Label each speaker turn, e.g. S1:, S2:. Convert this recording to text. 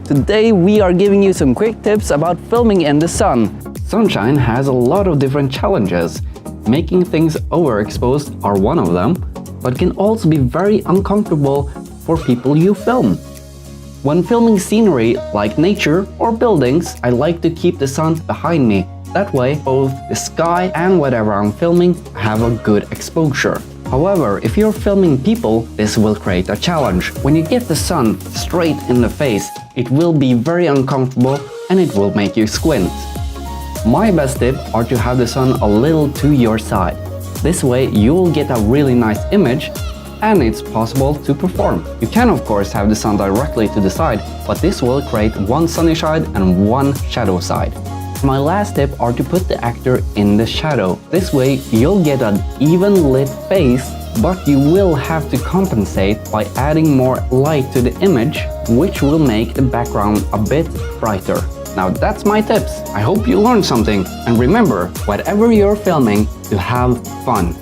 S1: Today we are giving you some quick tips about filming in the sun.
S2: Sunshine has a lot of different challenges. Making things overexposed are one of them, but can also be very uncomfortable for people you film. When filming scenery like nature or buildings, I like to keep the sun behind me. That way, both the sky and whatever I'm filming have a good exposure. However, if you're filming people, this will create a challenge. When you get the sun straight in the face, it will be very uncomfortable and it will make you squint. My best tip are to have the sun a little to your side. This way you'll get a really nice image and it's possible to perform. You can of course have the sun directly to the side, but this will create one sunny side and one shadow side. My last tip are to put the actor in the shadow. This way you'll get an even lit face, but you will have to compensate by adding more light to the image, which will make the background a bit brighter. Now that's my tips. I hope you learned something, and remember, whatever you're filming, to have fun.